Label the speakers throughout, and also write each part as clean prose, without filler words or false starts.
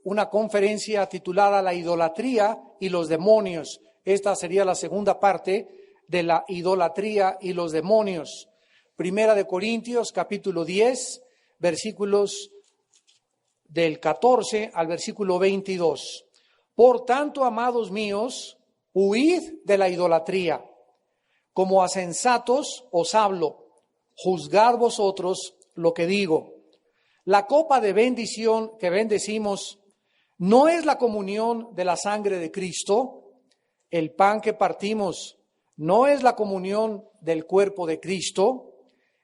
Speaker 1: una conferencia titulada La idolatría y los demonios. Esta sería la segunda parte de la idolatría y los demonios. Primera de Corintios, capítulo 10, versículos del 14 al versículo 22. Por tanto, amados míos, huid de la idolatría. Como a sensatos os hablo, juzgad vosotros lo que digo. La copa de bendición que bendecimos no es la comunión de la sangre de Cristo. El pan que partimos no es la comunión del cuerpo de Cristo.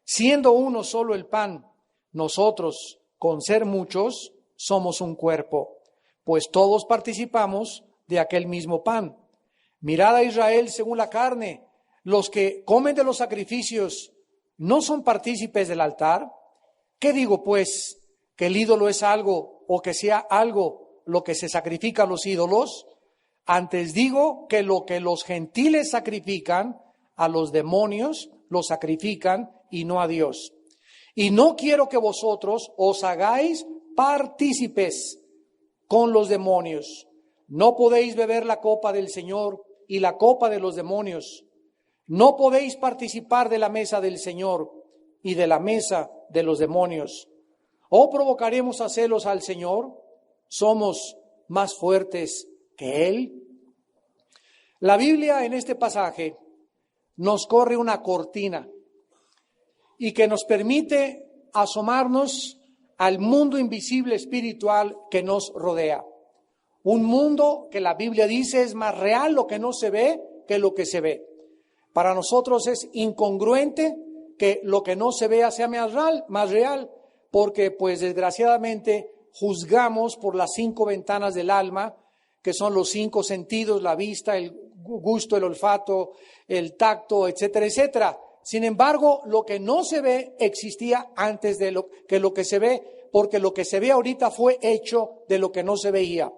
Speaker 1: Siendo uno solo el pan, nosotros, con ser muchos, somos un cuerpo, pues todos participamos de aquel mismo pan. Mirad a Israel según la carne. Los que comen de los sacrificios no son partícipes del altar. ¿Qué digo pues? ¿Que el ídolo es algo o que sea algo lo que se sacrifica a los ídolos? Antes digo que lo que los gentiles sacrifican, a los demonios lo sacrifican y no a Dios. Y no quiero que vosotros os hagáis partícipes con los demonios. No podéis beber la copa del Señor y la copa de los demonios. No podéis participar de la mesa del Señor y de la mesa de los demonios. ¿O provocaremos a celos al Señor? ¿Somos más fuertes que Él? La Biblia en este pasaje nos corre una cortina y que nos permite asomarnos al mundo invisible espiritual que nos rodea. Un mundo que la Biblia dice es más real lo que no se ve que lo que se ve. Para nosotros es incongruente que lo que no se vea sea más real, porque pues desgraciadamente juzgamos por las 5 ventanas del alma, que son los 5 sentidos, la vista, el gusto, el olfato, el tacto, etcétera, etcétera. Sin embargo, lo que no se ve existía antes de lo que se ve, porque lo que se ve ahorita fue hecho de lo que no se veía.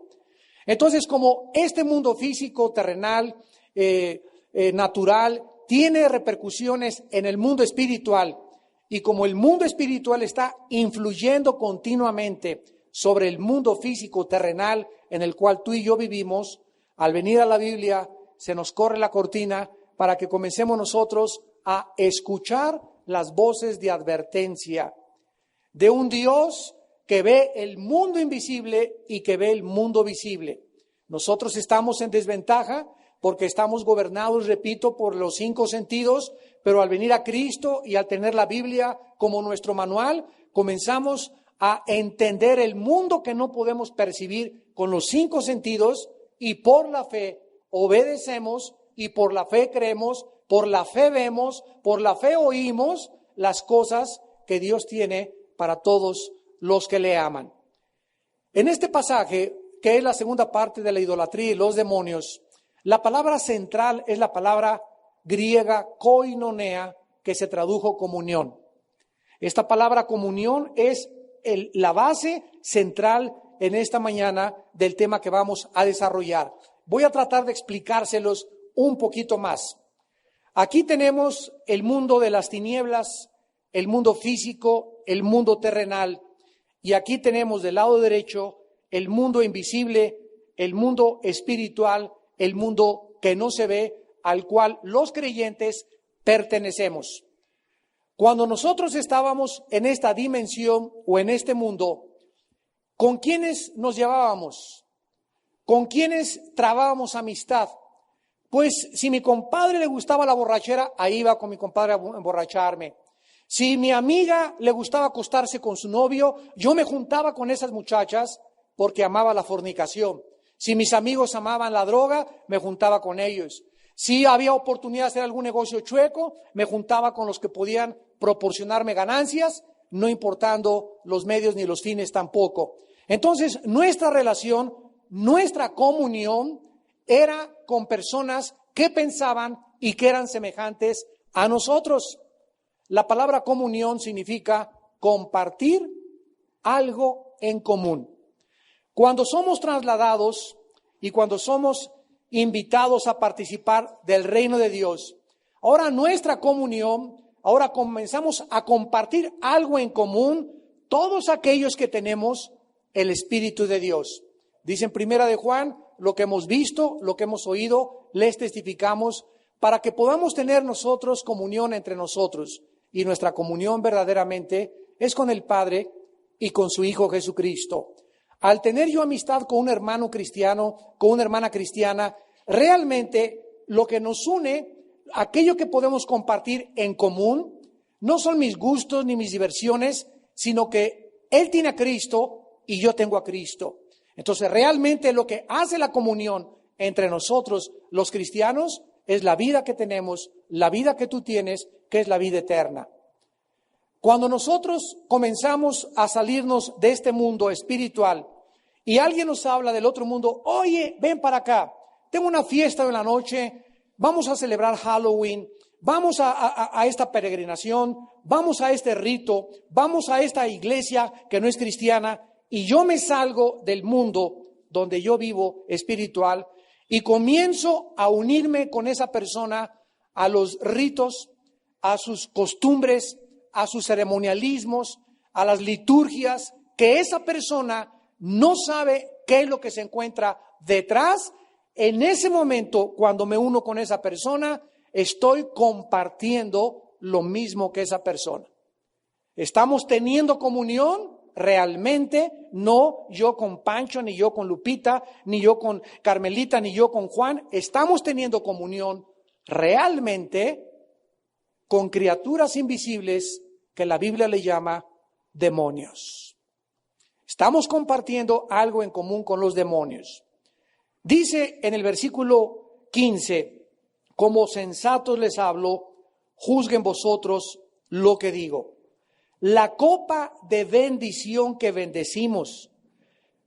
Speaker 1: Entonces, como este mundo físico, terrenal, natural, tiene repercusiones en el mundo espiritual, y como el mundo espiritual está influyendo continuamente sobre el mundo físico, terrenal, en el cual tú y yo vivimos, al venir a la Biblia se nos corre la cortina para que comencemos nosotros a escuchar las voces de advertencia de un Dios que ve el mundo invisible y que ve el mundo visible. Nosotros estamos en desventaja porque estamos gobernados, repito, por los 5 sentidos, pero al venir a Cristo y al tener la Biblia como nuestro manual, comenzamos a entender el mundo que no podemos percibir con los 5 sentidos, y por la fe obedecemos y por la fe creemos, por la fe vemos, por la fe oímos las cosas que Dios tiene para todos los que le aman. En este pasaje, que es la segunda parte de la idolatría y los demonios, la palabra central es la palabra griega koinonea, que se tradujo comunión. Esta palabra comunión es la base central en esta mañana del tema que vamos a desarrollar. Voy a tratar de explicárselos un poquito más. Aquí tenemos el mundo de las tinieblas, el mundo físico, el mundo terrenal, y aquí tenemos del lado derecho el mundo invisible, el mundo espiritual, el mundo que no se ve, al cual los creyentes pertenecemos. Cuando nosotros estábamos en esta dimensión o en este mundo, ¿con quiénes nos llevábamos? ¿Con quiénes trabábamos amistad? Pues si mi compadre le gustaba la borrachera, ahí iba con mi compadre a emborracharme. Si mi amiga le gustaba acostarse con su novio, yo me juntaba con esas muchachas porque amaba la fornicación. Si mis amigos amaban la droga, me juntaba con ellos. Si había oportunidad de hacer algún negocio chueco, me juntaba con los que podían proporcionarme ganancias, no importando los medios ni los fines tampoco. Entonces, nuestra relación, nuestra comunión era con personas que pensaban y que eran semejantes a nosotros. La palabra comunión significa compartir algo en común. Cuando somos trasladados y cuando somos invitados a participar del reino de Dios, ahora nuestra comunión, ahora comenzamos a compartir algo en común, todos aquellos que tenemos el Espíritu de Dios. Dice en Primera de Juan, lo que hemos visto, lo que hemos oído, les testificamos para que podamos tener nosotros comunión entre nosotros. Y nuestra comunión verdaderamente es con el Padre y con su Hijo Jesucristo. Al tener yo amistad con un hermano cristiano, con una hermana cristiana, realmente lo que nos une, aquello que podemos compartir en común, no son mis gustos ni mis diversiones, sino que él tiene a Cristo y yo tengo a Cristo. Entonces realmente lo que hace la comunión entre nosotros los cristianos es la vida que tenemos, la vida que tú tienes, que es la vida eterna. Cuando nosotros comenzamos a salirnos de este mundo espiritual y alguien nos habla del otro mundo, oye, ven para acá, tengo una fiesta de la noche, vamos a celebrar Halloween, vamos a esta peregrinación, vamos a este rito, vamos a esta iglesia que no es cristiana, y yo me salgo del mundo donde yo vivo espiritual y comienzo a unirme con esa persona a los ritos, a sus costumbres, a sus ceremonialismos, a las liturgias, que esa persona no sabe qué es lo que se encuentra detrás. En ese momento, cuando me uno con esa persona, estoy compartiendo lo mismo que esa persona. Estamos teniendo comunión realmente, no yo con Pancho, ni yo con Lupita, ni yo con Carmelita, ni yo con Juan. Estamos teniendo comunión realmente con criaturas invisibles que la Biblia le llama demonios. Estamos compartiendo algo en común con los demonios. Dice en el versículo 15, como sensatos les hablo, juzguen vosotros lo que digo. La copa de bendición que bendecimos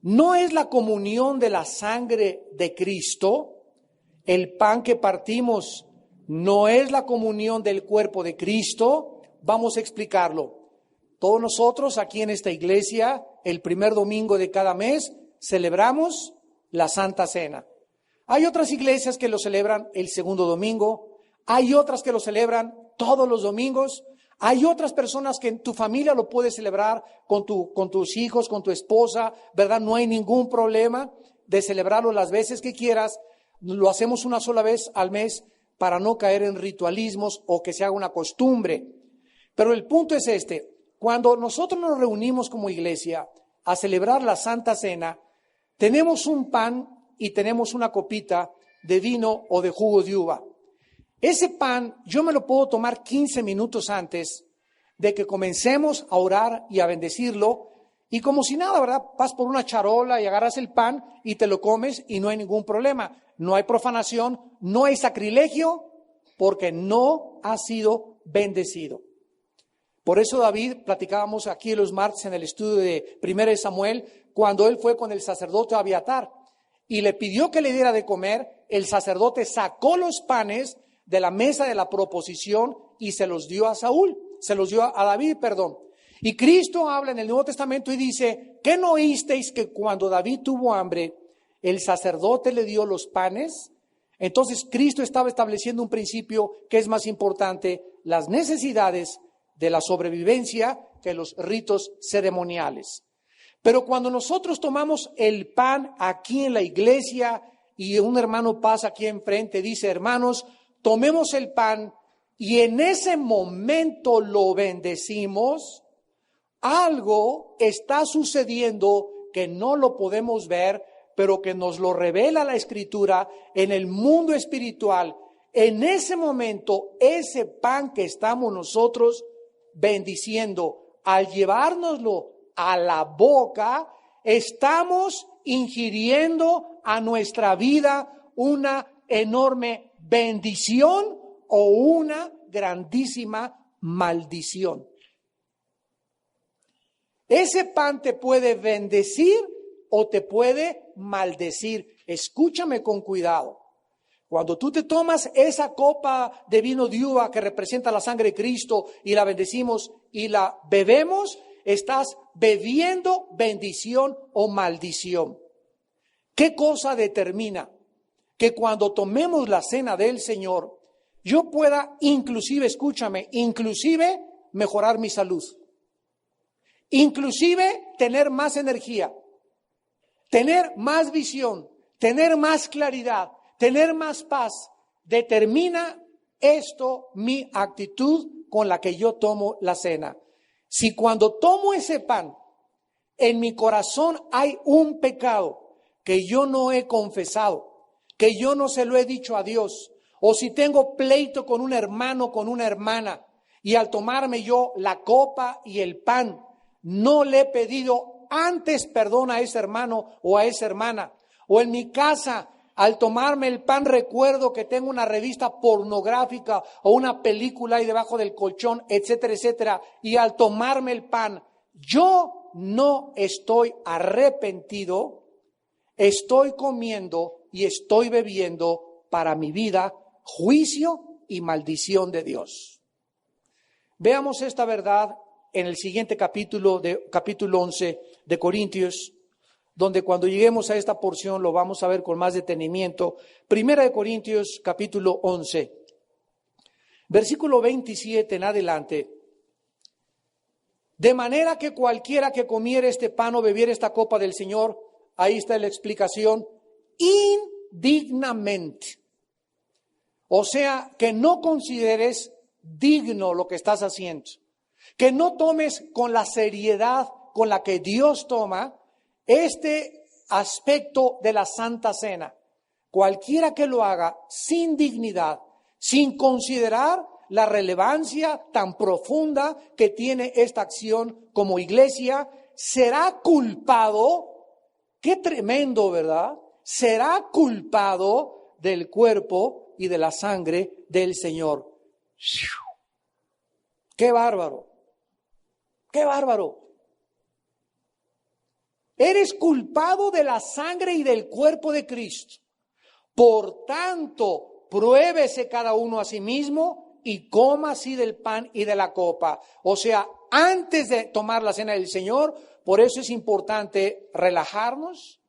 Speaker 1: no es la comunión de la sangre de Cristo. El pan que partimos no es la comunión del cuerpo de Cristo. Vamos a explicarlo. Todos nosotros aquí en esta iglesia, el primer domingo de cada mes, celebramos la Santa Cena. Hay otras iglesias que lo celebran el segundo domingo, hay otras que lo celebran todos los domingos, hay otras personas que en tu familia lo puedes celebrar con tus hijos, con tu esposa, ¿verdad? No hay ningún problema de celebrarlo las veces que quieras. Lo hacemos una sola vez al mes para no caer en ritualismos o que se haga una costumbre. Pero el punto es este: cuando nosotros nos reunimos como iglesia a celebrar la Santa Cena, tenemos un pan y tenemos una copita de vino o de jugo de uva. Ese pan yo me lo puedo tomar 15 minutos antes de que comencemos a orar y a bendecirlo, y como si nada, ¿verdad? Vas por una charola y agarras el pan y te lo comes y no hay ningún problema. No hay profanación, no hay sacrilegio, porque no ha sido bendecido. Por eso David, platicábamos aquí los martes en el estudio de 1 Samuel, cuando él fue con el sacerdote Abiatar y le pidió que le diera de comer, el sacerdote sacó los panes de la mesa de la proposición y se los dio a David. Y Cristo habla en el Nuevo Testamento y dice, ¿qué no oísteis que cuando David tuvo hambre, el sacerdote le dio los panes? Entonces Cristo estaba estableciendo un principio que es más importante, las necesidades de la sobrevivencia, que los ritos ceremoniales. Pero cuando nosotros tomamos el pan aquí en la iglesia y un hermano pasa aquí enfrente, dice, hermanos, tomemos el pan y en ese momento lo bendecimos, algo está sucediendo que no lo podemos ver, pero que nos lo revela la Escritura en el mundo espiritual. En ese momento, ese pan que estamos nosotros bendiciendo, al llevárnoslo a la boca, estamos ingiriendo a nuestra vida una enorme bendición o una grandísima maldición. Ese pan te puede bendecir o te puede maldecir. Escúchame con cuidado. Cuando tú te tomas esa copa de vino de uva que representa la sangre de Cristo y la bendecimos y la bebemos, estás bebiendo bendición o maldición. ¿Qué cosa determina que cuando tomemos la cena del Señor, yo pueda inclusive mejorar mi salud? Inclusive tener más energía. tener más visión, tener más claridad, tener más paz, determina esto mi actitud con la que yo tomo la cena. Si cuando tomo ese pan, en mi corazón hay un pecado que yo no he confesado, que yo no se lo he dicho a Dios, o si tengo pleito con un hermano, con una hermana, y al tomarme yo la copa y el pan, no le he pedido antes perdón a ese hermano o a esa hermana, o en mi casa, al tomarme el pan recuerdo que tengo una revista pornográfica o una película ahí debajo del colchón, etcétera, etcétera, y al tomarme el pan, yo no estoy arrepentido, estoy comiendo y estoy bebiendo para mi vida, juicio y maldición de Dios. Veamos esta verdad en el siguiente capítulo 11 de Corintios, donde cuando lleguemos a esta porción lo vamos a ver con más detenimiento. Primera de Corintios, capítulo 11, versículo 27 en adelante. De manera que cualquiera que comiere este pan o bebiere esta copa del Señor, ahí está la explicación, indignamente. O sea, que no consideres digno lo que estás haciendo, que no tomes con la seriedad con la que Dios toma este aspecto de la Santa Cena. Cualquiera que lo haga sin dignidad, sin considerar la relevancia tan profunda que tiene esta acción como iglesia, será culpado, qué tremendo, ¿verdad? Será culpado del cuerpo y de la sangre del Señor. ¡Qué bárbaro! ¡Qué bárbaro! Eres culpado de la sangre y del cuerpo de Cristo. Por tanto, pruébese cada uno a sí mismo y coma así del pan y de la copa. O sea, antes de tomar la cena del Señor, por eso es importante relajarnos,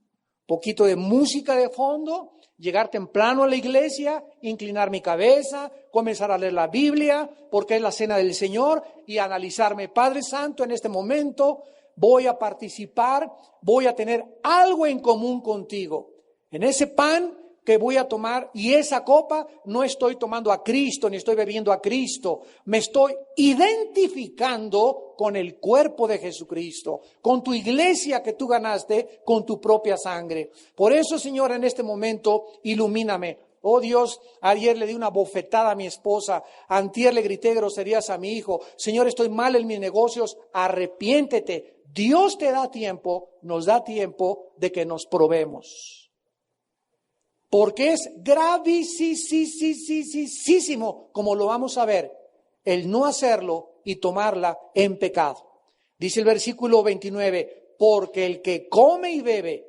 Speaker 1: poquito de música de fondo, llegar temprano a la iglesia, inclinar mi cabeza, comenzar a leer la Biblia, porque es la cena del Señor, y analizarme, Padre Santo, en este momento voy a participar, voy a tener algo en común contigo. En ese pan que voy a tomar y esa copa, no estoy tomando a Cristo ni estoy bebiendo a Cristo. Me estoy identificando con el cuerpo de Jesucristo, con tu iglesia que tú ganaste con tu propia sangre. Por eso, Señor, en este momento, ilumíname. Oh Dios, ayer le di una bofetada a mi esposa, antier le grité groserías a mi hijo. Señor, estoy mal en mis negocios, arrepiéntete. Dios te da tiempo, nos da tiempo de que nos probemos. Porque es gravísimo, como lo vamos a ver, el no hacerlo y tomarla en pecado. Dice el versículo 29, porque el que come y bebe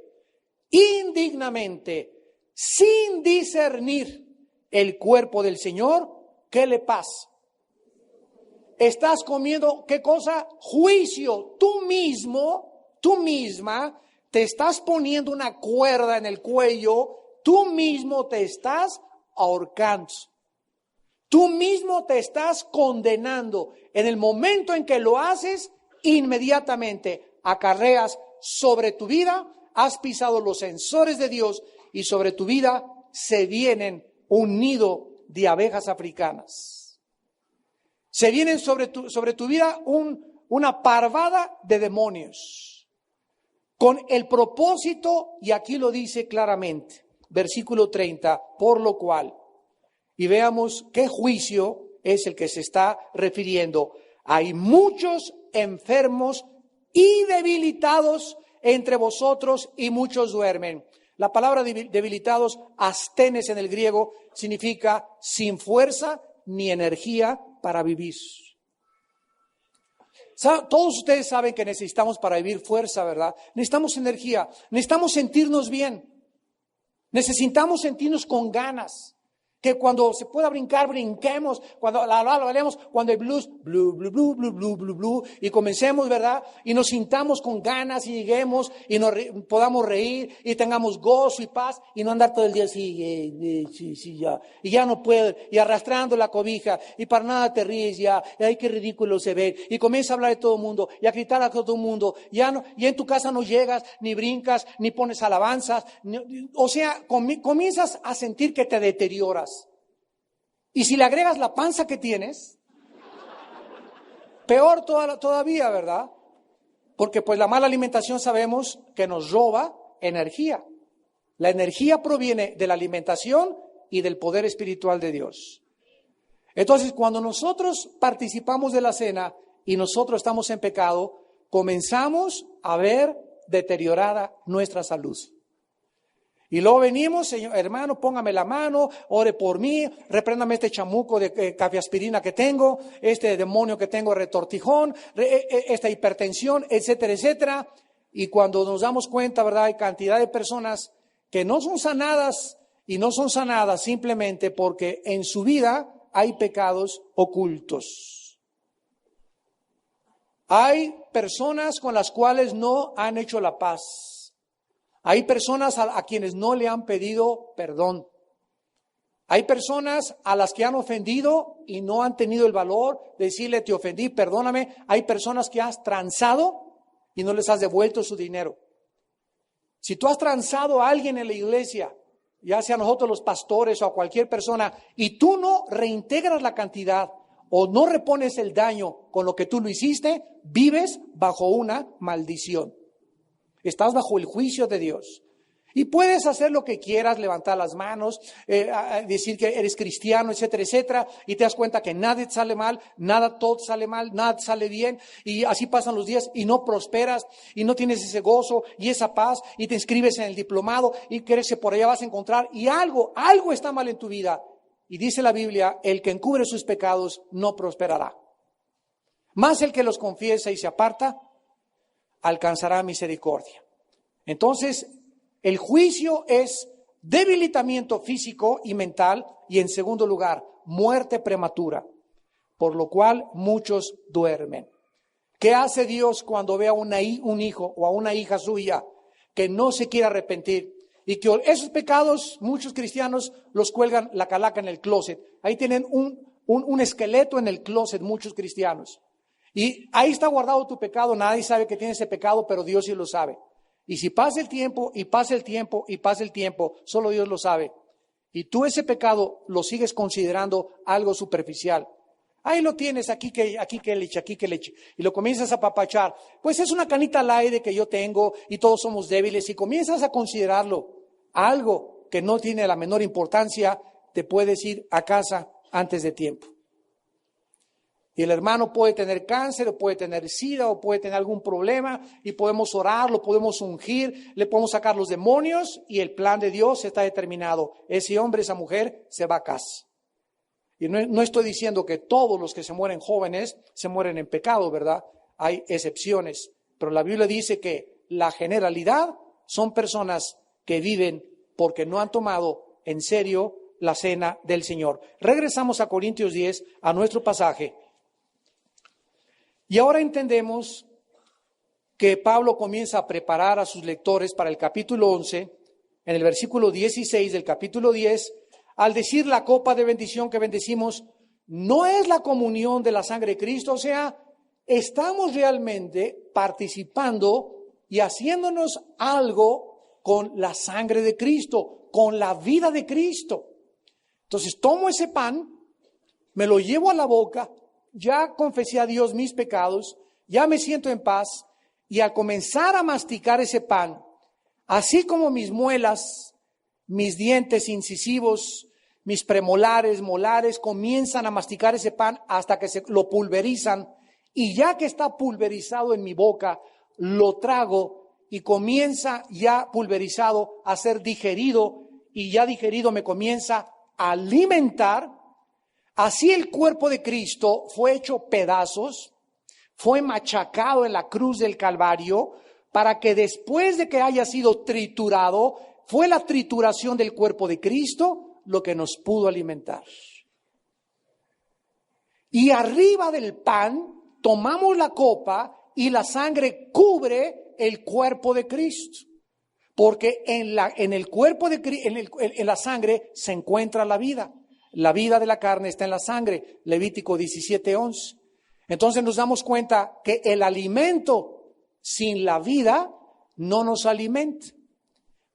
Speaker 1: indignamente, sin discernir el cuerpo del Señor, ¿qué le pasa? Estás comiendo, ¿qué cosa? Juicio. Tú mismo, tú misma, te estás poniendo una cuerda en el cuello, tú mismo te estás ahorcando. Tú mismo te estás condenando. En el momento en que lo haces, inmediatamente acarreas sobre tu vida, has pisado los sensores de Dios y sobre tu vida se vienen un nido de abejas africanas. Se vienen sobre tu vida una parvada de demonios, con el propósito, y aquí lo dice claramente, versículo 30, por lo cual, y veamos qué juicio es el que se está refiriendo. Hay muchos enfermos y debilitados entre vosotros y muchos duermen. La palabra debilitados, astenes en el griego, significa sin fuerza ni energía para vivir. Todos ustedes saben que necesitamos para vivir fuerza, ¿verdad? Necesitamos energía, necesitamos sentirnos bien, necesitamos sentirnos con ganas. Que cuando se pueda brincar, brinquemos. Cuando la hablemos, cuando hay blues, blu, blu, blu, blu, blu, blu, blu, y comencemos, ¿verdad? Y nos sintamos con ganas y lleguemos y podamos reír y tengamos gozo y paz y no andar todo el día así, sí, ya. Y ya no puedo, y arrastrando la cobija y para nada te ríes ya. Y ay, qué ridículo se ve. Y comienza a hablar de todo el mundo y a gritar a todo el mundo. Ya no, y en tu casa no llegas, ni brincas, ni pones alabanzas. O sea, comienzas a sentir que te deterioras. Y si le agregas la panza que tienes, peor todavía, ¿verdad? Porque pues la mala alimentación sabemos que nos roba energía. La energía proviene de la alimentación y del poder espiritual de Dios. Entonces, cuando nosotros participamos de la cena y nosotros estamos en pecado, comenzamos a ver deteriorada nuestra salud. Y luego venimos, Señor, hermano, póngame la mano, ore por mí, repréndame este chamuco de cafeaspirina que tengo, este demonio que tengo retortijón, esta hipertensión, etcétera, etcétera. Y cuando nos damos cuenta, ¿verdad? Hay cantidad de personas que no son sanadas y no son sanadas simplemente porque en su vida hay pecados ocultos. Hay personas con las cuales no han hecho la paz. Hay personas a quienes no le han pedido perdón. Hay personas a las que han ofendido y no han tenido el valor de decirle, te ofendí, perdóname. Hay personas que has transado y no les has devuelto su dinero. Si tú has transado a alguien en la iglesia, ya sea a nosotros los pastores o a cualquier persona, y tú no reintegras la cantidad o no repones el daño con lo que tú lo hiciste, vives bajo una maldición. Estás bajo el juicio de Dios. Y puedes hacer lo que quieras, levantar las manos, decir que eres cristiano, etcétera, etcétera, y te das cuenta que nada te sale mal, nada todo te sale mal, nada te sale bien, y así pasan los días y no prosperas, y no tienes ese gozo y esa paz, y te inscribes en el diplomado, y crees que por allá vas a encontrar, y algo está mal en tu vida. Y dice la Biblia, el que encubre sus pecados no prosperará. Más el que los confiesa y se aparta, alcanzará misericordia. Entonces, el juicio es debilitamiento físico y mental y, en segundo lugar, muerte prematura, por lo cual muchos duermen. ¿Qué hace Dios cuando ve a un hijo o a una hija suya que no se quiere arrepentir? Y que esos pecados, muchos cristianos los cuelgan la calaca en el closet. Ahí tienen un esqueleto en el closet, muchos cristianos. Y ahí está guardado tu pecado, nadie sabe que tienes ese pecado, pero Dios sí lo sabe. Y si pasa el tiempo, y pasa el tiempo, y pasa el tiempo, solo Dios lo sabe. Y tú ese pecado lo sigues considerando algo superficial. Ahí lo tienes, aquí que leche. Y lo comienzas a apapachar. Pues es una canita al aire que yo tengo, y todos somos débiles, y comienzas a considerarlo algo que no tiene la menor importancia, te puedes ir a casa antes de tiempo. Y el hermano puede tener cáncer, o puede tener sida, o puede tener algún problema, y podemos orar, lo podemos ungir, le podemos sacar los demonios, y el plan de Dios está determinado. Ese hombre, esa mujer, se va a casa. Y no estoy diciendo que todos los que se mueren jóvenes se mueren en pecado, ¿verdad? Hay excepciones, pero la Biblia dice que la generalidad son personas que viven porque no han tomado en serio la cena del Señor. Regresamos a Corintios 10, a nuestro pasaje. Y ahora entendemos que Pablo comienza a preparar a sus lectores para el capítulo 11, en el versículo 16 del capítulo 10, al decir la copa de bendición que bendecimos, no es la comunión de la sangre de Cristo, o sea, estamos realmente participando y haciéndonos algo con la sangre de Cristo, con la vida de Cristo. Entonces tomo ese pan, me lo llevo a la boca, ya confesé a Dios mis pecados, ya me siento en paz, y al comenzar a masticar ese pan, así como mis muelas, mis dientes incisivos, mis premolares, molares, comienzan a masticar ese pan hasta que lo pulverizan, y ya que está pulverizado en mi boca, lo trago y comienza ya pulverizado a ser digerido, y ya digerido me comienza a alimentar. Así el cuerpo de Cristo fue hecho pedazos, fue machacado en la cruz del Calvario, para que después de que haya sido triturado, fue la trituración del cuerpo de Cristo, lo que nos pudo alimentar. Y arriba del pan tomamos la copa y la sangre cubre el cuerpo de Cristo. Porque en el cuerpo de Cristo, en la sangre se encuentra la vida. La vida de la carne está en la sangre. Levítico 17:11. Entonces nos damos cuenta que el alimento sin la vida no nos alimenta.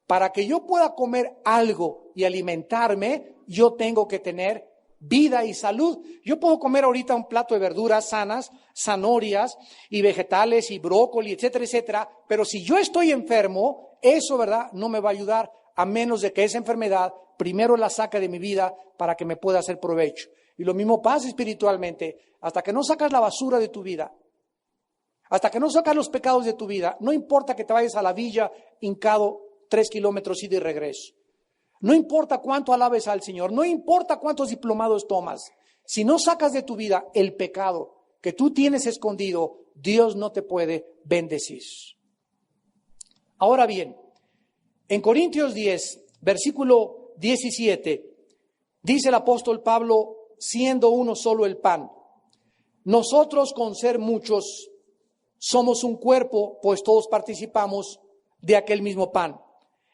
Speaker 1: Para que yo pueda comer algo y alimentarme, yo tengo que tener vida y salud. Yo puedo comer ahorita un plato de verduras sanas, zanahorias y vegetales y brócoli, etcétera, etcétera. Pero si yo estoy enfermo, eso, ¿verdad?, no me va a ayudar, a menos de que esa enfermedad primero la saque de mi vida para que me pueda hacer provecho. Y lo mismo pasa espiritualmente. Hasta que no sacas la basura de tu vida, hasta que no sacas los pecados de tu vida, no importa que te vayas a la villa hincado 3 kilómetros ida y regreso. No importa cuánto alabes al Señor, no importa cuántos diplomados tomas. Si no sacas de tu vida el pecado que tú tienes escondido, Dios no te puede bendecir. Ahora bien, en Corintios 10, versículo 17, dice el apóstol Pablo, siendo uno solo el pan, nosotros con ser muchos somos un cuerpo, pues todos participamos de aquel mismo pan.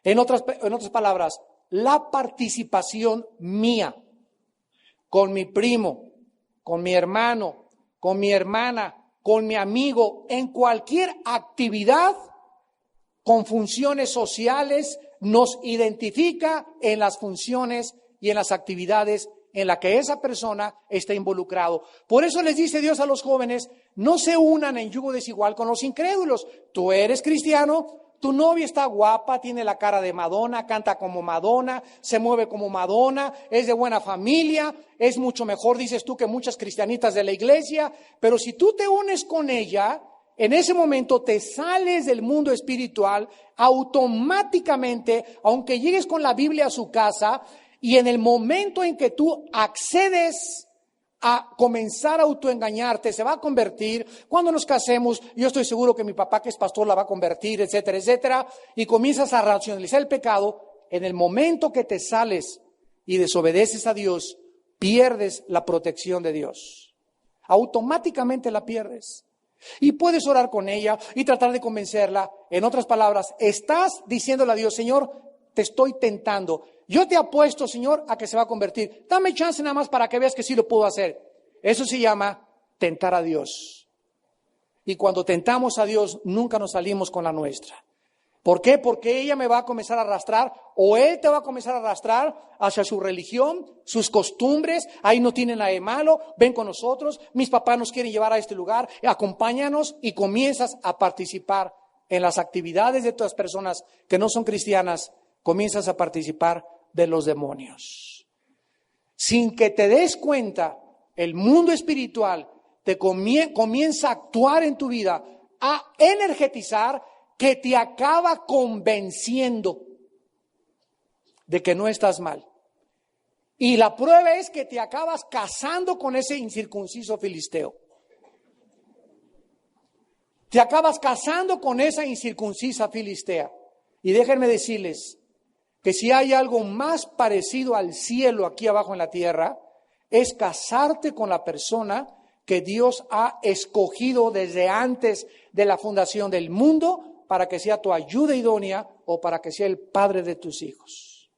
Speaker 1: En otras palabras, la participación mía con mi primo, con mi hermano, con mi hermana, con mi amigo, en cualquier actividad con funciones sociales, nos identifica en las funciones y en las actividades en la que esa persona está involucrado. Por eso les dice Dios a los jóvenes, no se unan en yugo desigual con los incrédulos. Tú eres cristiano, tu novia está guapa, tiene la cara de Madonna, canta como Madonna, se mueve como Madonna, es de buena familia, es mucho mejor, dices tú, que muchas cristianitas de la iglesia, pero si tú te unes con ella, en ese momento te sales del mundo espiritual automáticamente, aunque llegues con la Biblia a su casa, y en el momento en que tú accedes a comenzar a autoengañarte, se va a convertir. Cuando nos casemos, yo estoy seguro que mi papá, que es pastor, la va a convertir, etcétera, etcétera, y comienzas a racionalizar el pecado. En el momento que te sales y desobedeces a Dios, pierdes la protección de Dios. Automáticamente la pierdes. Y puedes orar con ella y tratar de convencerla. En otras palabras, estás diciéndole a Dios, Señor, te estoy tentando. Yo te apuesto, Señor, a que se va a convertir. Dame chance nada más para que veas que sí lo puedo hacer. Eso se llama tentar a Dios. Y cuando tentamos a Dios, nunca nos salimos con la nuestra. ¿Por qué? Porque ella me va a comenzar a arrastrar, o él te va a comenzar a arrastrar hacia su religión, sus costumbres. Ahí no tienen nada de malo, ven con nosotros, mis papás nos quieren llevar a este lugar, acompáñanos, y comienzas a participar en las actividades de todas las personas que no son cristianas, comienzas a participar de los demonios. Sin que te des cuenta, el mundo espiritual te comienza a actuar en tu vida, a energetizar, que te acaba convenciendo de que no estás mal. Y la prueba es que te acabas casando con ese incircunciso filisteo. Te acabas casando con esa incircuncisa filistea. Y déjenme decirles que si hay algo más parecido al cielo aquí abajo en la tierra, es casarte con la persona que Dios ha escogido desde antes de la fundación del mundo para que sea tu ayuda idónea o para que sea el padre de tus hijos.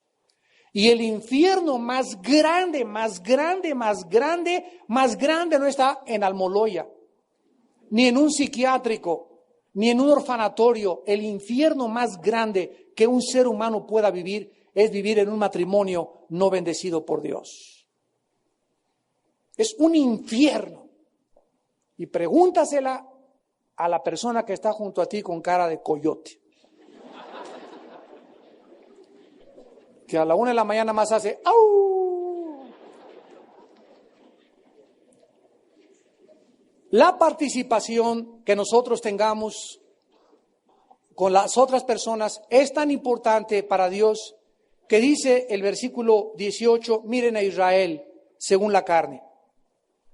Speaker 1: Y el infierno más grande no está en Almoloya, ni en un psiquiátrico, ni en un orfanatorio. El infierno más grande que un ser humano pueda vivir es vivir en un matrimonio no bendecido por Dios. Es un infierno. Y pregúntasela a la persona que está junto a ti con cara de coyote, que a la 1 de la mañana más hace ¡au! La participación que nosotros tengamos con las otras personas es tan importante para Dios que dice el versículo 18, miren a Israel según la carne.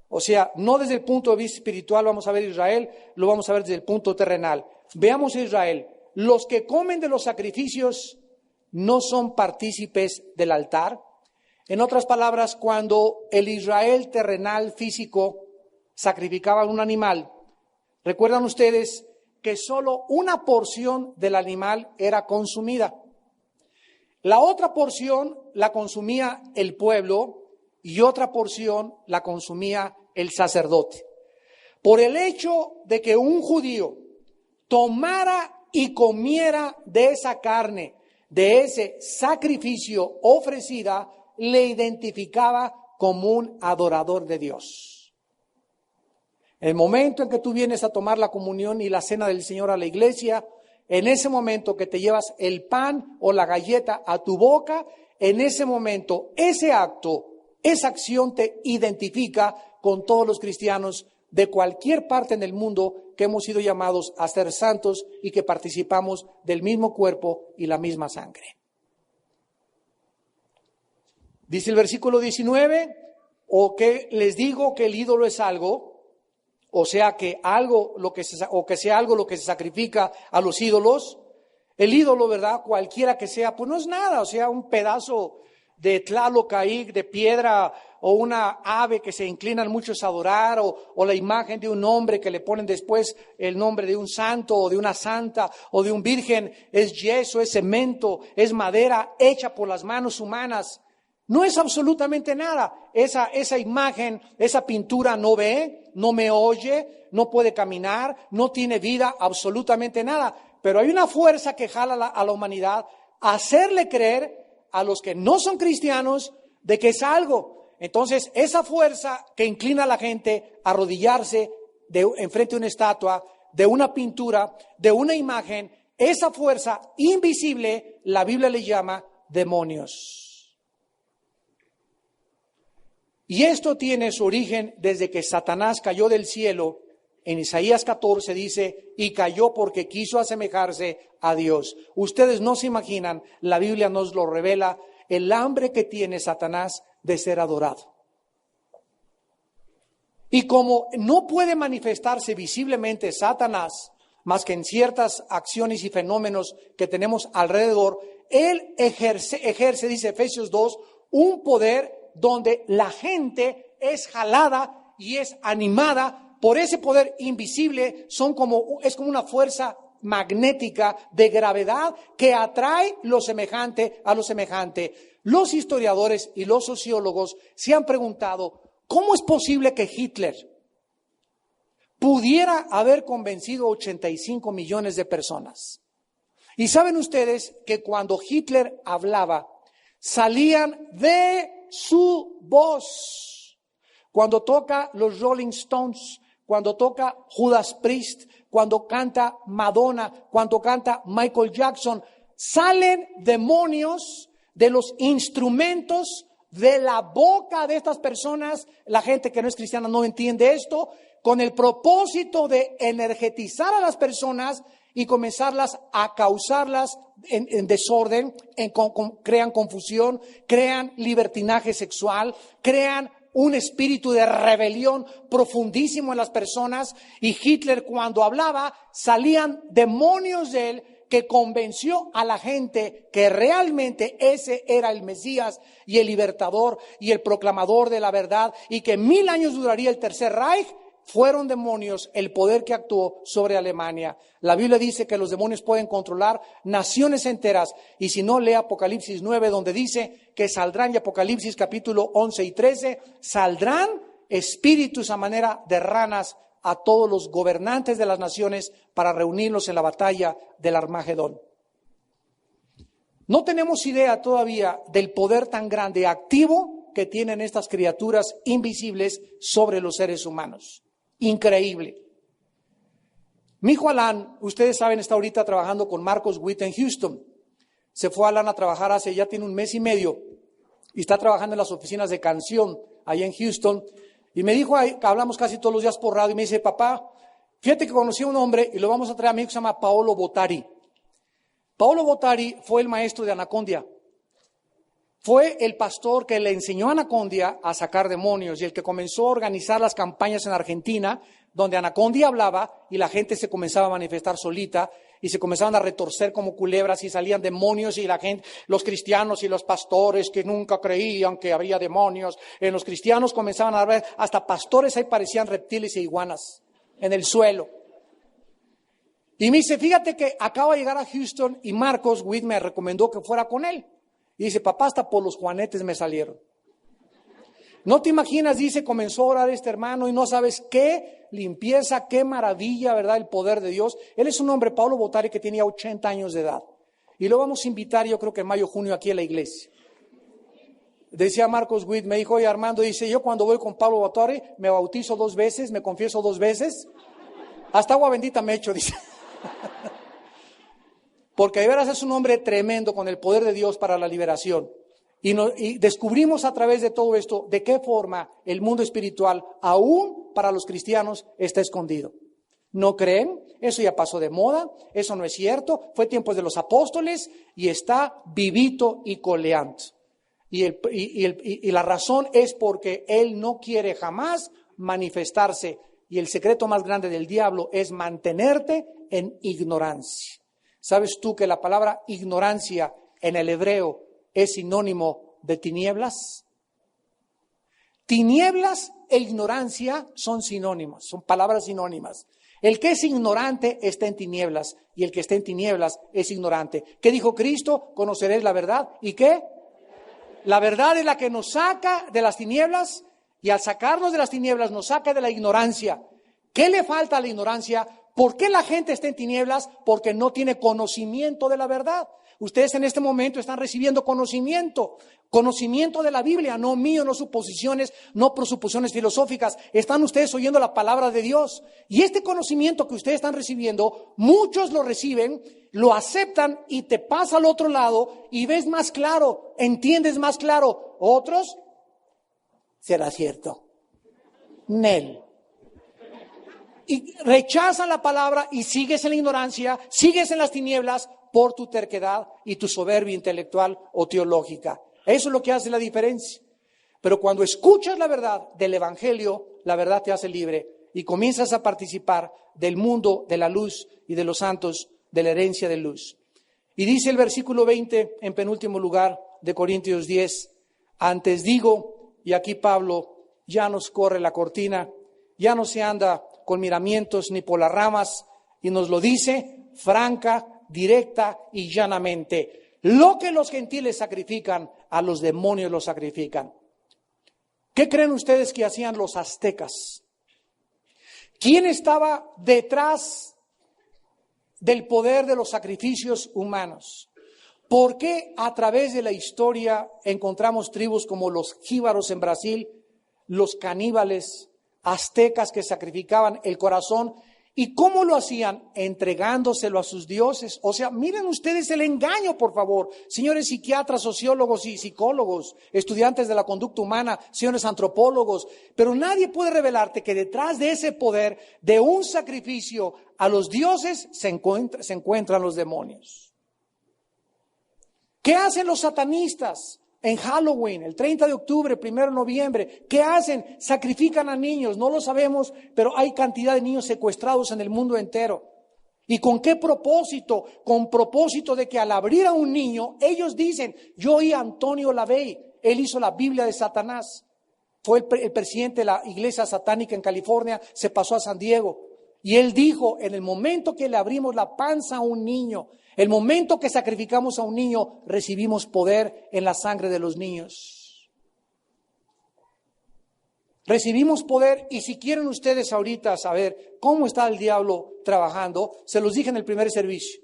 Speaker 1: O sea, no desde el punto de vista espiritual vamos a ver a Israel, lo vamos a ver desde el punto terrenal. Veamos a Israel. Los que comen de los sacrificios no son partícipes del altar, En otras palabras, cuando el Israel terrenal físico sacrificaba un animal, recuerdan ustedes que solo una porción del animal era consumida. La otra porción la consumía el pueblo y otra porción la consumía el sacerdote. Por el hecho de que un judío tomara y comiera de esa carne, de ese sacrificio ofrecida, le identificaba como un adorador de Dios. El momento en que tú vienes a tomar la comunión y la cena del Señor a la iglesia, en ese momento que te llevas el pan o la galleta a tu boca, en ese momento, ese acto, esa acción te identifica con todos los cristianos de cualquier parte en el mundo que hemos sido llamados a ser santos y que participamos del mismo cuerpo y la misma sangre. Dice el versículo 19, o que les digo que el ídolo es algo, o sea que algo lo que sea algo lo que se sacrifica a los ídolos. El ídolo, ¿verdad? Cualquiera que sea, pues no es nada, o sea, un pedazo de Tlaloc ahí, de piedra, o una ave que se inclinan muchos a adorar, o la imagen de un hombre que le ponen después el nombre de un santo, o de una santa, o de un virgen. Es yeso, es cemento, es madera hecha por las manos humanas. No es absolutamente nada. Esa imagen, esa pintura no ve, no me oye, no puede caminar, no tiene vida, absolutamente nada. Pero hay una fuerza que jala a la humanidad a hacerle creer a los que no son cristianos de que es algo. Entonces, esa fuerza que inclina a la gente a arrodillarse enfrente de una estatua, de una pintura, de una imagen, esa fuerza invisible, la Biblia le llama demonios. Y esto tiene su origen desde que Satanás cayó del cielo. En Isaías 14 dice, y cayó porque quiso asemejarse a Dios. Ustedes no se imaginan, la Biblia nos lo revela, el hambre que tiene Satanás de ser adorado. Y como no puede manifestarse visiblemente Satanás, más que en ciertas acciones y fenómenos que tenemos alrededor, él ejerce, dice Efesios 2, un poder donde la gente es jalada y es animada por ese poder invisible. Es como una fuerza magnética de gravedad que atrae lo semejante a lo semejante. Los historiadores y los sociólogos se han preguntado, ¿cómo es posible que Hitler pudiera haber convencido 85 millones de personas? Y saben ustedes que cuando Hitler hablaba, salían de su voz. Cuando toca los Rolling Stones, cuando toca Judas Priest, cuando canta Madonna, cuando canta Michael Jackson, salen demonios de los instrumentos de la boca de estas personas. La gente que no es cristiana no entiende esto, con el propósito de energetizar a las personas y comenzarlas a causarlas en desorden, crean confusión, crean libertinaje sexual, crean un espíritu de rebelión profundísimo en las personas. Y Hitler, cuando hablaba, salían demonios de él que convenció a la gente que realmente ese era el Mesías y el libertador y el proclamador de la verdad, y que 1000 años duraría el Tercer Reich. Fueron demonios el poder que actuó sobre Alemania. La Biblia dice que los demonios pueden controlar naciones enteras. Y si no, lee Apocalipsis 9, donde dice que saldrán, y Apocalipsis capítulo 11 y 13, saldrán espíritus a manera de ranas a todos los gobernantes de las naciones para reunirlos en la batalla del Armagedón. No tenemos idea todavía del poder tan grande, activo, que tienen estas criaturas invisibles sobre los seres humanos. Increíble. Mi hijo Alan, ustedes saben, está ahorita trabajando con Marcos Witt en Houston. Se fue Alan a trabajar ya tiene 1 mes y medio, y está trabajando en las oficinas de canción allá en Houston. Y me dijo, hablamos casi todos los días por radio, y me dice, papá, fíjate que conocí a un hombre y lo vamos a traer a mí, que se llama Paolo Bottari. Paolo Bottari fue el maestro de Anacondia. Fue el pastor que le enseñó a Anacondia a sacar demonios y el que comenzó a organizar las campañas en Argentina, donde Anacondia hablaba y la gente se comenzaba a manifestar solita. y se comenzaban a retorcer como culebras y salían demonios, y la gente, los cristianos y los pastores que nunca creían que había demonios, en los cristianos comenzaban a ver, hasta pastores ahí parecían reptiles e iguanas en el suelo. Y me dice, fíjate que acabo de llegar a Houston y Marcos Witt me recomendó que fuera con él. Y dice, papá, hasta por los juanetes me salieron. No te imaginas, dice, comenzó a orar este hermano y no sabes qué limpieza, qué maravilla, ¿verdad? El poder de Dios. Él es un hombre, Pablo Botari, que tenía 80 años de edad. Y lo vamos a invitar, yo creo que en mayo, junio, aquí a la iglesia. Decía Marcos Witt, me dijo, oye Armando, dice, yo cuando voy con Pablo Botari me bautizo 2 veces, me confieso 2 veces. Hasta agua bendita me echo, dice. Porque de veras es un hombre tremendo con el poder de Dios para la liberación. Y descubrimos a través de todo esto de qué forma el mundo espiritual, aún para los cristianos, está escondido. ¿No creen? Eso ya pasó de moda, eso no es cierto, fue tiempos de los apóstoles y está vivito y coleando. Y la razón es porque él no quiere jamás manifestarse. Y el secreto más grande del diablo es mantenerte en ignorancia. ¿Sabes tú que la palabra ignorancia en el hebreo es sinónimo de tinieblas? Tinieblas e ignorancia son sinónimos, son palabras sinónimas. El que es ignorante está en tinieblas y el que está en tinieblas es ignorante. ¿Qué dijo Cristo? Conoceréis la verdad. ¿Y qué? La verdad es la que nos saca de las tinieblas y al sacarnos de las tinieblas nos saca de la ignorancia. ¿Qué le falta a la ignorancia? ¿Por qué la gente está en tinieblas? Porque no tiene conocimiento de la verdad. Ustedes en este momento están recibiendo conocimiento de la Biblia, no mío, no suposiciones, no presuposiciones filosóficas. Están ustedes oyendo la palabra de Dios. Y este conocimiento que ustedes están recibiendo, muchos lo reciben, lo aceptan y te pasa al otro lado y ves más claro, entiendes más claro. Otros, será cierto. Nel. Y rechazan la palabra y sigues en la ignorancia, sigues en las tinieblas por tu terquedad y tu soberbia intelectual o teológica. Eso es lo que hace la diferencia. Pero cuando escuchas la verdad del Evangelio, la verdad te hace libre y comienzas a participar del mundo de la luz y de los santos, de la herencia de luz. Y dice el versículo 20, en penúltimo lugar de Corintios 10, antes digo, y aquí Pablo ya nos corre la cortina, ya no se anda con miramientos ni por las ramas, y nos lo dice franca, directa y llanamente. Lo que los gentiles sacrifican, a los demonios lo sacrifican. ¿Qué creen ustedes que hacían los aztecas? ¿Quién estaba detrás del poder de los sacrificios humanos? ¿Por qué a través de la historia encontramos tribus como los jíbaros en Brasil, los caníbales, aztecas que sacrificaban el corazón? ¿Y cómo lo hacían? Entregándoselo a sus dioses. O sea, miren ustedes el engaño, por favor. Señores psiquiatras, sociólogos y psicólogos, estudiantes de la conducta humana, señores antropólogos. Pero nadie puede revelarte que detrás de ese poder, de un sacrificio a los dioses, se encuentran los demonios. ¿Qué hacen los satanistas? En Halloween, el 30 de octubre, 1 de noviembre, ¿qué hacen? Sacrifican a niños, no lo sabemos, pero hay cantidad de niños secuestrados en el mundo entero. ¿Y con qué propósito? Con propósito de que al abrir a un niño, ellos dicen, yo oí a Antonio Lavey, él hizo la Biblia de Satanás, fue el presidente de la iglesia satánica en California, se pasó a San Diego, y él dijo, en el momento que le abrimos la panza a un niño, el momento que sacrificamos a un niño, recibimos poder en la sangre de los niños. Recibimos poder, y si quieren ustedes ahorita saber cómo está el diablo trabajando, se los dije en el primer servicio.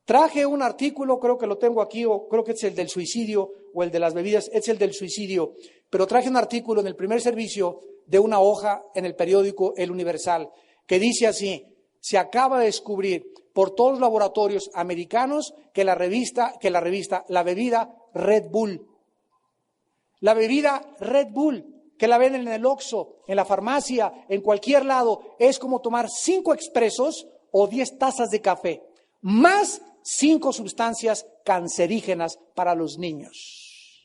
Speaker 1: Traje un artículo, creo que lo tengo aquí, o creo que es el del suicidio, o el de las bebidas, es el del suicidio, pero traje un artículo en el primer servicio de una hoja en el periódico El Universal, que dice así, se acaba de descubrir por todos los laboratorios americanos que la bebida Red Bull, que la venden en el Oxxo, en la farmacia, en cualquier lado, es como tomar 5 expresos o 10 tazas de café, más 5 sustancias cancerígenas para los niños.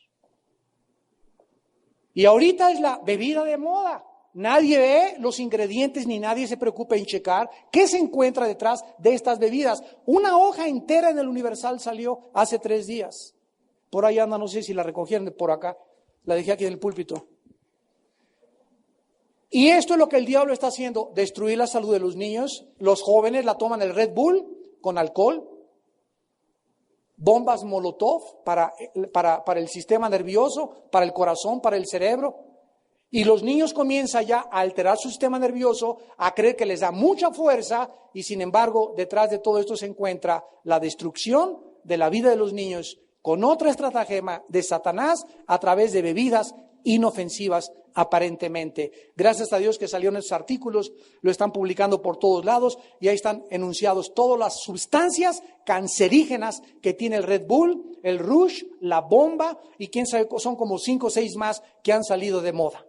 Speaker 1: Y ahorita es la bebida de moda. Nadie ve los ingredientes ni nadie se preocupa en checar qué se encuentra detrás de estas bebidas. Una hoja entera en el Universal salió hace 3 días. Por ahí anda, no sé si la recogieron de por acá. La dejé aquí en el púlpito. Y esto es lo que el diablo está haciendo, destruir la salud de los niños. Los jóvenes la toman el Red Bull con alcohol. Bombas Molotov para el sistema nervioso, para el corazón, para el cerebro. Y los niños comienzan ya a alterar su sistema nervioso, a creer que les da mucha fuerza y sin embargo detrás de todo esto se encuentra la destrucción de la vida de los niños con otra estratagema de Satanás a través de bebidas inofensivas aparentemente. Gracias a Dios que salieron esos artículos, lo están publicando por todos lados y ahí están enunciados todas las sustancias cancerígenas que tiene el Red Bull, el Rush, la bomba y quién sabe, son como 5 o 6 más que han salido de moda.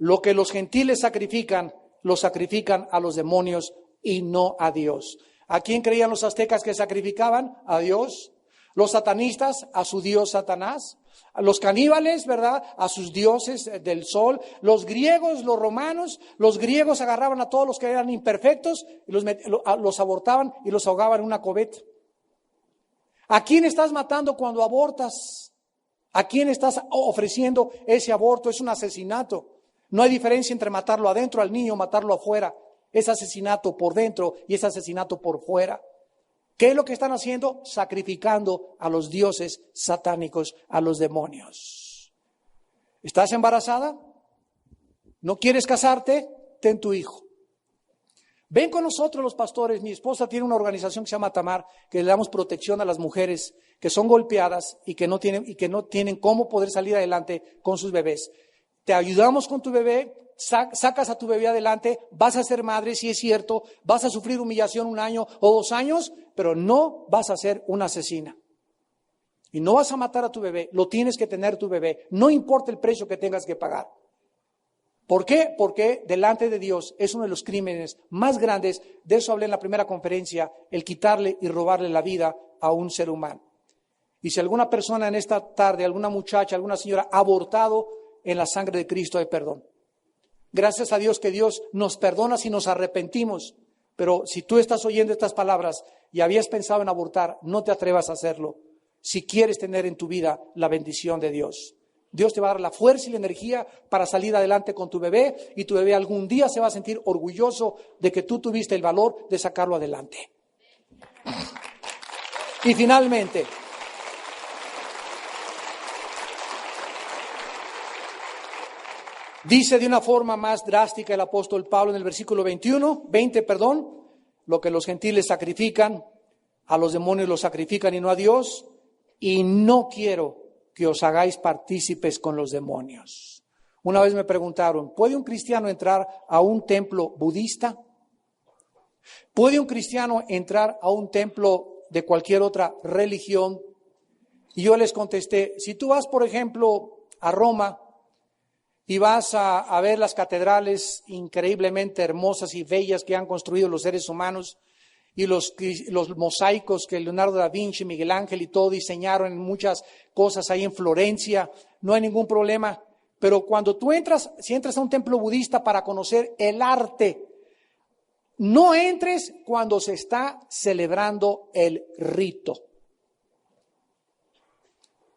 Speaker 1: Lo que los gentiles sacrifican, lo sacrifican a los demonios y no a Dios. ¿A quién creían los aztecas que sacrificaban? A Dios. Los satanistas, a su dios Satanás. Los caníbales, ¿verdad? A sus dioses del sol. Los griegos, los romanos, los griegos agarraban a todos los que eran imperfectos y los abortaban y los ahogaban en una cubeta. ¿A quién estás matando cuando abortas? ¿A quién estás ofreciendo ese aborto? Es un asesinato. No hay diferencia entre matarlo adentro al niño o matarlo afuera. Es asesinato por dentro y es asesinato por fuera. ¿Qué es lo que están haciendo? Sacrificando a los dioses satánicos, a los demonios. ¿Estás embarazada? ¿No quieres casarte? Ten tu hijo. Ven con nosotros los pastores. Mi esposa tiene una organización que se llama Tamar, que le damos protección a las mujeres que son golpeadas y que no tienen cómo poder salir adelante con sus bebés. Te ayudamos con tu bebé, sacas a tu bebé adelante, vas a ser madre, si es cierto, vas a sufrir humillación 1 año o 2 años, pero no vas a ser una asesina. Y no vas a matar a tu bebé, lo tienes que tener tu bebé, no importa el precio que tengas que pagar. ¿Por qué? Porque delante de Dios es uno de los crímenes más grandes, de eso hablé en la primera conferencia, el quitarle y robarle la vida a un ser humano. Y si alguna persona en esta tarde, alguna muchacha, alguna señora ha abortado, en la sangre de Cristo hay perdón. Gracias a Dios que Dios nos perdona si nos arrepentimos. Pero si tú estás oyendo estas palabras y habías pensado en abortar, no te atrevas a hacerlo. Si quieres tener en tu vida la bendición de Dios. Dios te va a dar la fuerza y la energía para salir adelante con tu bebé y tu bebé algún día se va a sentir orgulloso de que tú tuviste el valor de sacarlo adelante. Y finalmente, dice de una forma más drástica el apóstol Pablo en el versículo 20, lo que los gentiles sacrifican, a los demonios los sacrifican y no a Dios, y no quiero que os hagáis partícipes con los demonios. Una vez me preguntaron, ¿puede un cristiano entrar a un templo budista? ¿Puede un cristiano entrar a un templo de cualquier otra religión? Y yo les contesté, si tú vas, por ejemplo, a Roma, y vas a ver las catedrales increíblemente hermosas y bellas que han construido los seres humanos y los mosaicos que Leonardo da Vinci, Miguel Ángel y todo diseñaron en muchas cosas ahí en Florencia, no hay ningún problema. Pero cuando tú si entras a un templo budista para conocer el arte, no entres cuando se está celebrando el rito.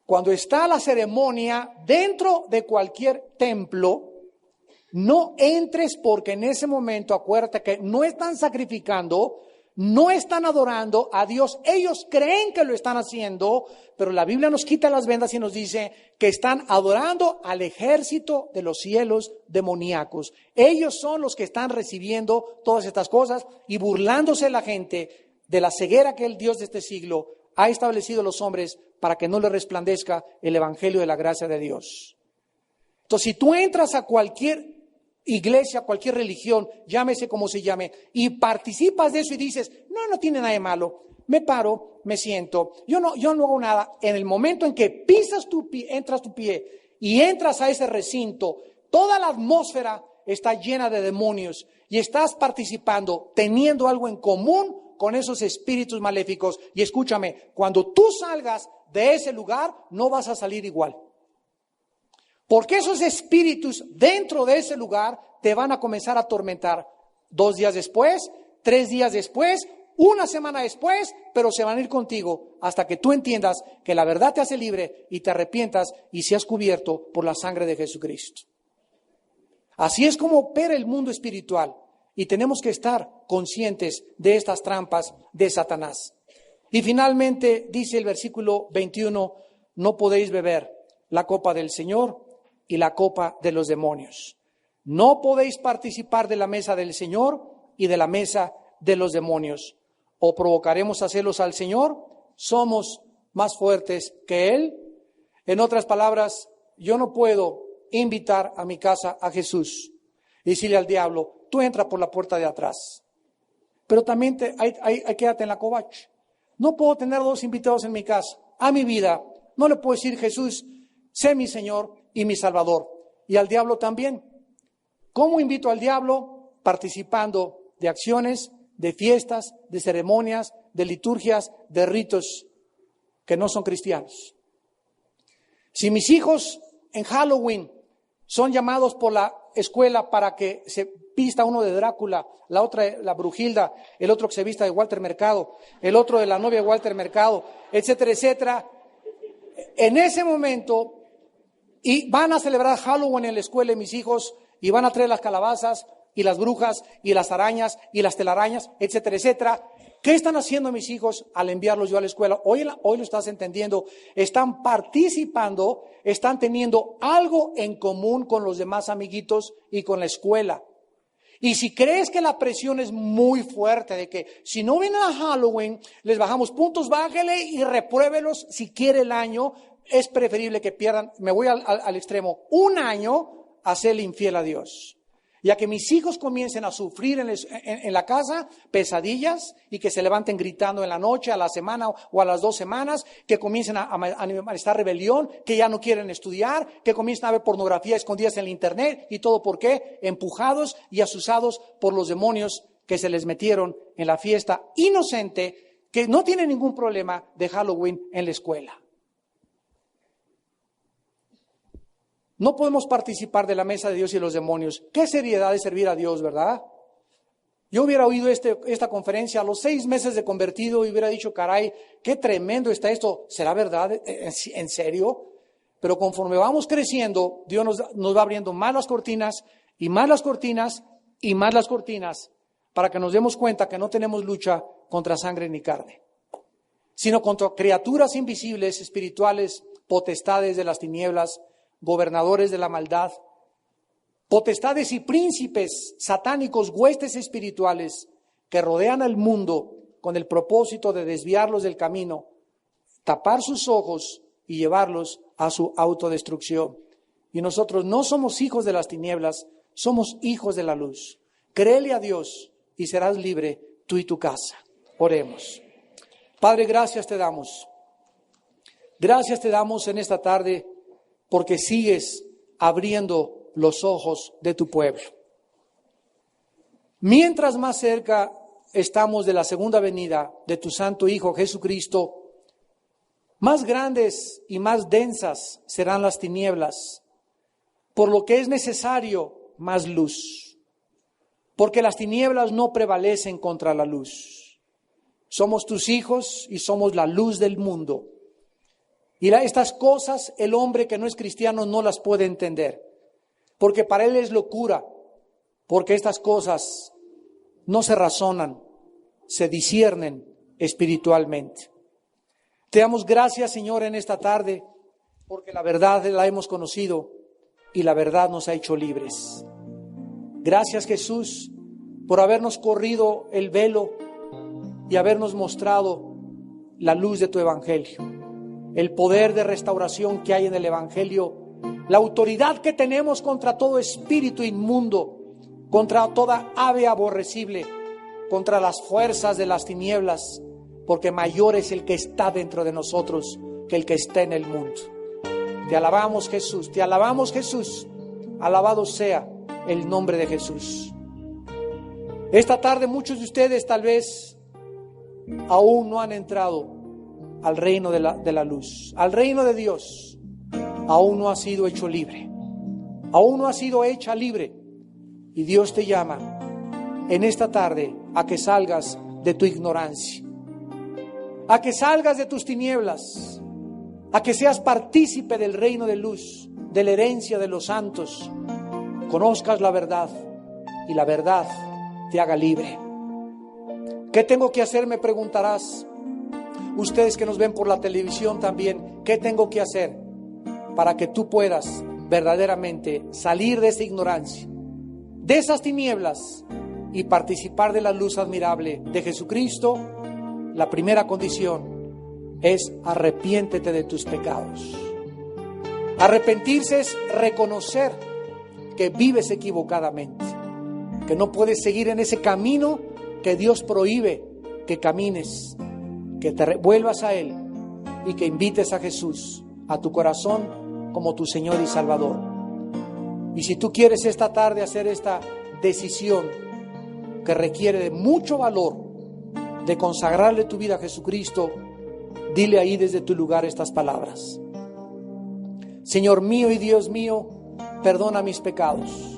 Speaker 1: Cuando está la ceremonia dentro de cualquier templo, no entres porque en ese momento acuérdate que no están sacrificando, no están adorando a Dios. Ellos creen que lo están haciendo, pero la Biblia nos quita las vendas y nos dice que están adorando al ejército de los cielos demoníacos. Ellos son los que están recibiendo todas estas cosas y burlándose la gente de la ceguera que el Dios de este siglo ha establecido a los hombres para que no le resplandezca el evangelio de la gracia de Dios. Entonces, si tú entras a cualquier iglesia, cualquier religión, llámese como se llame, y participas de eso y dices, no tiene nada de malo, me paro, me siento, yo no hago nada. En el momento en que pisas tu pie, entras tu pie y entras a ese recinto, toda la atmósfera está llena de demonios y estás participando, teniendo algo en común con esos espíritus maléficos. Y escúchame, cuando tú salgas de ese lugar, no vas a salir igual. Porque esos espíritus dentro de ese lugar te van a comenzar a atormentar 2 días después, 3 días después, 1 semana después, pero se van a ir contigo hasta que tú entiendas que la verdad te hace libre y te arrepientas y seas cubierto por la sangre de Jesucristo. Así es como opera el mundo espiritual y tenemos que estar conscientes de estas trampas de Satanás. Y finalmente dice el versículo 21, no podéis beber la copa del Señor y la copa de los demonios. No podéis participar de la mesa del Señor y de la mesa de los demonios. ¿O provocaremos a celos al Señor? ¿Somos más fuertes que Él? En otras palabras, yo no puedo invitar a mi casa a Jesús y decirle al diablo, tú entra por la puerta de atrás. Pero también quédate en la covacha. No puedo tener 2 invitados en mi casa. A mi vida no le puedo decir, Jesús, sé mi Señor y mi Salvador. Y al diablo también. ¿Cómo invito al diablo? Participando de acciones, de fiestas, de ceremonias, de liturgias, de ritos que no son cristianos. Si mis hijos en Halloween son llamados por la escuela para que se vista uno de Drácula, la otra la Brujilda, el otro que se vista de Walter Mercado, el otro de la novia de Walter Mercado, etcétera, etcétera, en ese momento, y van a celebrar Halloween en la escuela de mis hijos, y van a traer las calabazas, y las brujas, y las arañas, y las telarañas, etcétera, etcétera. ¿Qué están haciendo mis hijos al enviarlos yo a la escuela? Hoy lo estás entendiendo. Están participando, están teniendo algo en común con los demás amiguitos y con la escuela. Y si crees que la presión es muy fuerte, de que si no vienen a Halloween, les bajamos puntos, bájele y repruébelos si quiere el año, es preferible que pierdan, me voy al extremo, 1 año a serle infiel a Dios. Ya que mis hijos comiencen a sufrir en la casa pesadillas y que se levanten gritando en la noche, a la semana o a las 2 semanas, que comiencen a manifestar rebelión, que ya no quieren estudiar, que comiencen a ver pornografía escondidas en el internet y todo ¿por qué? Empujados y asusados por los demonios que se les metieron en la fiesta inocente, que no tiene ningún problema de Halloween en la escuela. No podemos participar de la mesa de Dios y los demonios. Qué seriedad de servir a Dios, ¿verdad? Yo hubiera oído esta conferencia a los 6 meses de convertido y hubiera dicho, caray, qué tremendo está esto. ¿Será verdad? ¿En serio? Pero conforme vamos creciendo, Dios nos va abriendo más las cortinas y más las cortinas y más las cortinas para que nos demos cuenta que no tenemos lucha contra sangre ni carne, sino contra criaturas invisibles, espirituales, potestades de las tinieblas, gobernadores de la maldad, potestades y príncipes satánicos, huestes espirituales que rodean al mundo con el propósito de desviarlos del camino, tapar sus ojos y llevarlos a su autodestrucción. Y nosotros no somos hijos de las tinieblas, somos hijos de la luz. Créele a Dios y serás libre tú y tu casa. Oremos. Padre, gracias te damos. Gracias te damos en esta tarde porque sigues abriendo los ojos de tu pueblo. Mientras más cerca estamos de la segunda venida de tu Santo Hijo Jesucristo, más grandes y más densas serán las tinieblas, por lo que es necesario más luz, porque las tinieblas no prevalecen contra la luz. Somos tus hijos y somos la luz del mundo. Y estas cosas el hombre que no es cristiano no las puede entender, porque para él es locura, porque estas cosas no se razonan, se disciernen espiritualmente. Te damos gracias, Señor, en esta tarde, porque la verdad la hemos conocido y la verdad nos ha hecho libres. Gracias, Jesús, por habernos corrido el velo y habernos mostrado la luz de tu evangelio. El poder de restauración que hay en el evangelio, la autoridad que tenemos contra todo espíritu inmundo, contra toda ave aborrecible, contra las fuerzas de las tinieblas, porque mayor es el que está dentro de nosotros que el que está en el mundo. Te alabamos, Jesús, te alabamos, Jesús. Alabado sea el nombre de Jesús. Esta tarde muchos de ustedes tal vez aún no han entrado al reino de la luz, al reino de Dios. Aún no ha sido hecho libre. aún no has sido hecha libre. Y Dios te llama en esta tarde a que salgas de tu ignorancia, a que salgas de tus tinieblas, a que seas partícipe del reino de luz, de la herencia de los santos, conozcas la verdad y la verdad te haga libre. ¿Qué tengo que hacer?, me preguntarás. Ustedes que nos ven por la televisión también, ¿qué tengo que hacer para que tú puedas verdaderamente salir de esa ignorancia, de esas tinieblas y participar de la luz admirable de Jesucristo? La primera condición es arrepiéntete de tus pecados. Arrepentirse es reconocer que vives equivocadamente, que no puedes seguir en ese camino que Dios prohíbe que camines, que te vuelvas a Él y que invites a Jesús a tu corazón como tu Señor y Salvador. Y si tú quieres esta tarde hacer esta decisión que requiere de mucho valor, de consagrarle tu vida a Jesucristo, dile ahí desde tu lugar estas palabras: Señor mío y Dios mío, perdona mis pecados.